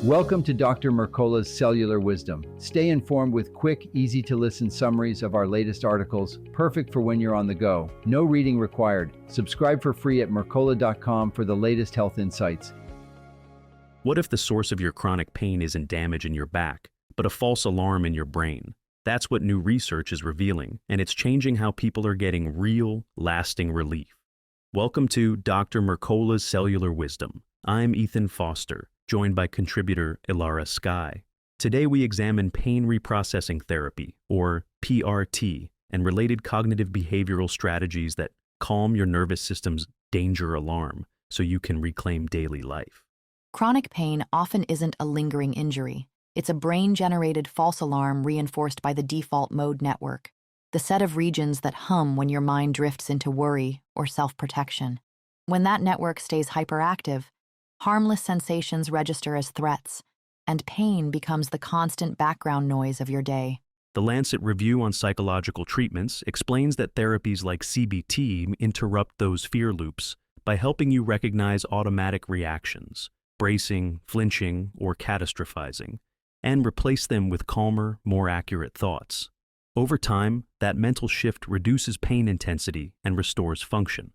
Welcome to Dr. Mercola's Cellular Wisdom. Stay informed with quick, easy-to-listen summaries of our latest articles, perfect for when you're on the go. No reading required. Subscribe for free at mercola.com for the latest health insights. What if the source of your chronic pain isn't damage in your back, but a false alarm in your brain? That's what new research is revealing, and it's changing how people are getting real, lasting relief. Welcome to Dr. Mercola's Cellular Wisdom. I'm Ethan Foster, joined by contributor Ilara Sky. Today we examine pain reprocessing therapy, or PRT, and related cognitive behavioral strategies that calm your nervous system's danger alarm so you can reclaim daily life. Chronic pain often isn't a lingering injury. It's a brain-generated false alarm reinforced by the default mode network, the set of regions that hum when your mind drifts into worry or self-protection. When that network stays hyperactive, harmless sensations register as threats, and pain becomes the constant background noise of your day. The Lancet Review on Psychological Treatments explains that therapies like CBT interrupt those fear loops by helping you recognize automatic reactions, bracing, flinching, or catastrophizing, and replace them with calmer, more accurate thoughts. Over time, that mental shift reduces pain intensity and restores function.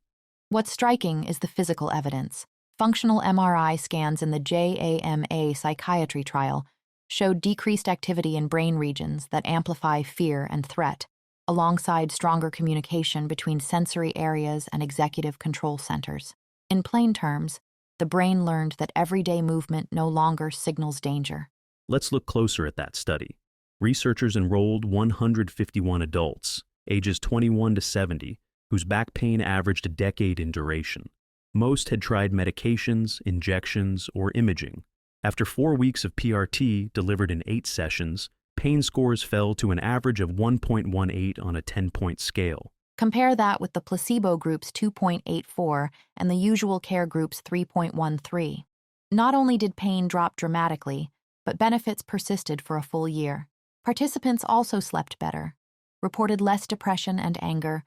What's striking is the physical evidence. Functional MRI scans in the JAMA psychiatry trial showed decreased activity in brain regions that amplify fear and threat, alongside stronger communication between sensory areas and executive control centers. In plain terms, the brain learned that everyday movement no longer signals danger. Let's look closer at that study. Researchers enrolled 151 adults, ages 21 to 70, whose back pain averaged a decade in duration. Most had tried medications, injections, or imaging. After 4 weeks of PRT delivered in 8 sessions, pain scores fell to an average of 1.18 on a 10-point scale. Compare that with the placebo group's 2.84 and the usual care group's 3.13. Not only did pain drop dramatically, but benefits persisted for a full year. Participants also slept better, reported less depression and anger,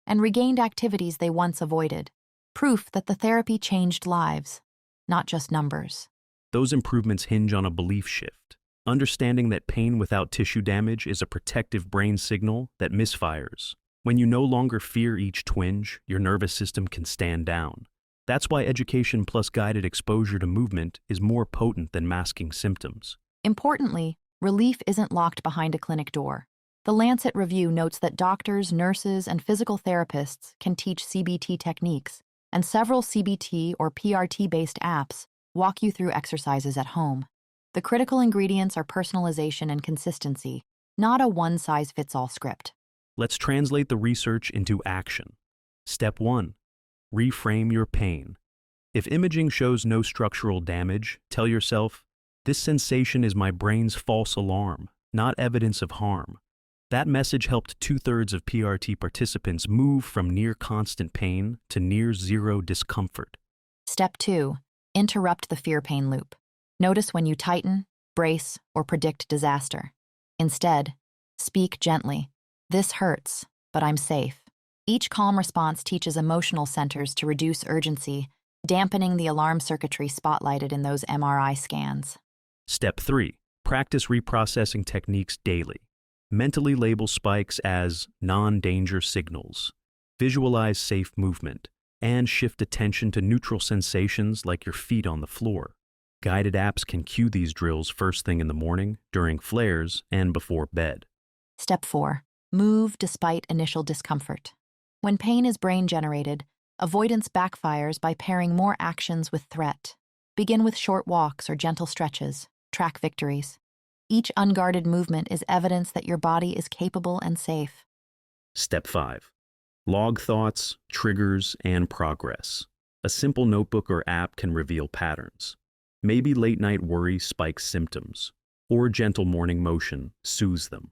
and regained activities they once avoided. Proof that the therapy changed lives, not just numbers. Those improvements hinge on a belief shift, understanding that pain without tissue damage is a protective brain signal that misfires. When you no longer fear each twinge, your nervous system can stand down. That's why education plus guided exposure to movement is more potent than masking symptoms. Importantly, relief isn't locked behind a clinic door. The Lancet Review notes that doctors, nurses, and physical therapists can teach CBT techniques, and several CBT or PRT-based apps walk you through exercises at home. The critical ingredients are personalization and consistency, not a one-size-fits-all script. Let's translate the research into action. Step 1. Reframe your pain. If imaging shows no structural damage, tell yourself, this sensation is my brain's false alarm, not evidence of harm. That message helped 2/3 of PRT participants move from near constant pain to near zero discomfort. Step 2. Interrupt the fear-pain loop. Notice when you tighten, brace, or predict disaster. Instead, speak gently. This hurts, but I'm safe. Each calm response teaches emotional centers to reduce urgency, dampening the alarm circuitry spotlighted in those MRI scans. Step 3. Practice reprocessing techniques daily. Mentally label spikes as non-danger signals. Visualize safe movement, and shift attention to neutral sensations like your feet on the floor. Guided apps can cue these drills first thing in the morning, during flares, and before bed. Step 4. Move despite initial discomfort. When pain is brain-generated, avoidance backfires by pairing more actions with threat. Begin with short walks or gentle stretches. Track victories. Each unguarded movement is evidence that your body is capable and safe. Step 5. Log thoughts, triggers, and progress. A simple notebook or app can reveal patterns. Maybe late-night worry spikes symptoms, or gentle morning motion soothes them.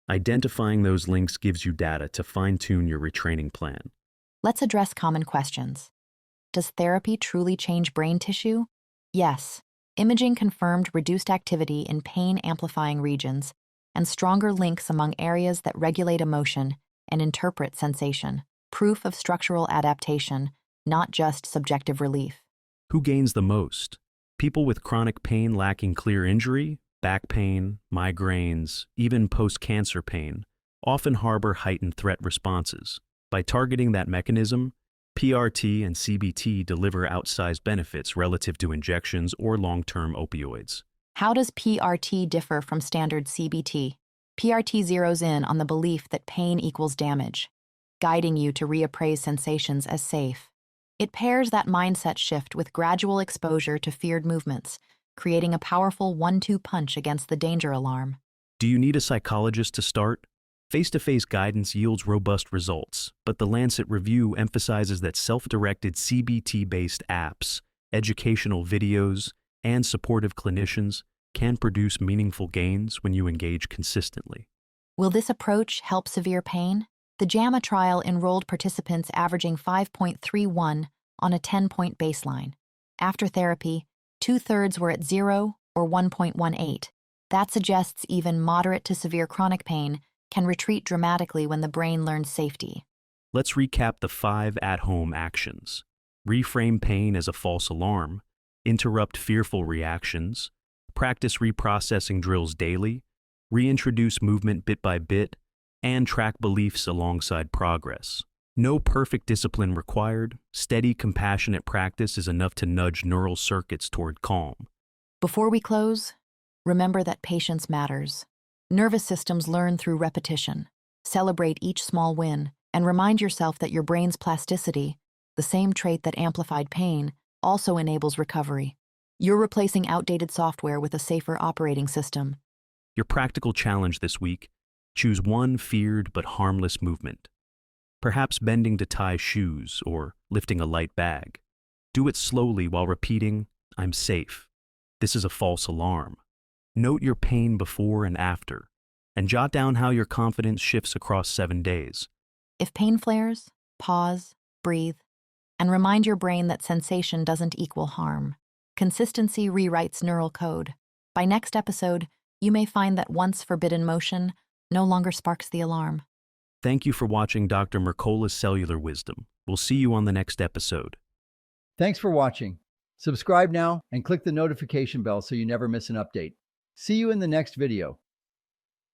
Identifying those links gives you data to fine-tune your retraining plan. Let's address common questions. Does therapy truly change brain tissue? Yes. Imaging confirmed reduced activity in pain-amplifying regions and stronger links among areas that regulate emotion and interpret sensation. Proof of structural adaptation, not just subjective relief. Who gains the most? People with chronic pain lacking clear injury, back pain, migraines, even post-cancer pain, often harbor heightened threat responses. By targeting that mechanism, PRT and CBT deliver outsized benefits relative to injections or long-term opioids. How does PRT differ from standard CBT? PRT zeroes in on the belief that pain equals damage, guiding you to reappraise sensations as safe. It pairs that mindset shift with gradual exposure to feared movements, creating a powerful 1-2 punch against the danger alarm. Do you need a psychologist to start? Face-to-face guidance yields robust results, but the Lancet Review emphasizes that self-directed CBT-based apps, educational videos, and supportive clinicians can produce meaningful gains when you engage consistently. Will this approach help severe pain? The JAMA trial enrolled participants averaging 5.31 on a 10-point baseline. After therapy, 2/3 were at 0 or 1.18. That suggests even moderate to severe chronic pain can retreat dramatically when the brain learns safety. Let's recap the 5 at-home actions. Reframe pain as a false alarm, interrupt fearful reactions, practice reprocessing drills daily, reintroduce movement bit by bit, and track beliefs alongside progress. No perfect discipline required. Steady, compassionate practice is enough to nudge neural circuits toward calm. Before we close, remember that patience matters. Nervous systems learn through repetition. Celebrate each small win, and remind yourself that your brain's plasticity, the same trait that amplified pain, also enables recovery. You're replacing outdated software with a safer operating system. Your practical challenge this week: choose one feared but harmless movement. Perhaps bending to tie shoes or lifting a light bag. Do it slowly while repeating, "I'm safe. This is a false alarm." Note your pain before and after, and jot down how your confidence shifts across 7 days. If pain flares, pause, breathe, and remind your brain that sensation doesn't equal harm. Consistency rewrites neural code. By next episode, you may find that once forbidden motion no longer sparks the alarm. Thank you for watching Dr. Mercola's Cellular Wisdom. We'll see you on the next episode. Thanks for watching. Subscribe now and click the notification bell so you never miss an update. See you in the next video.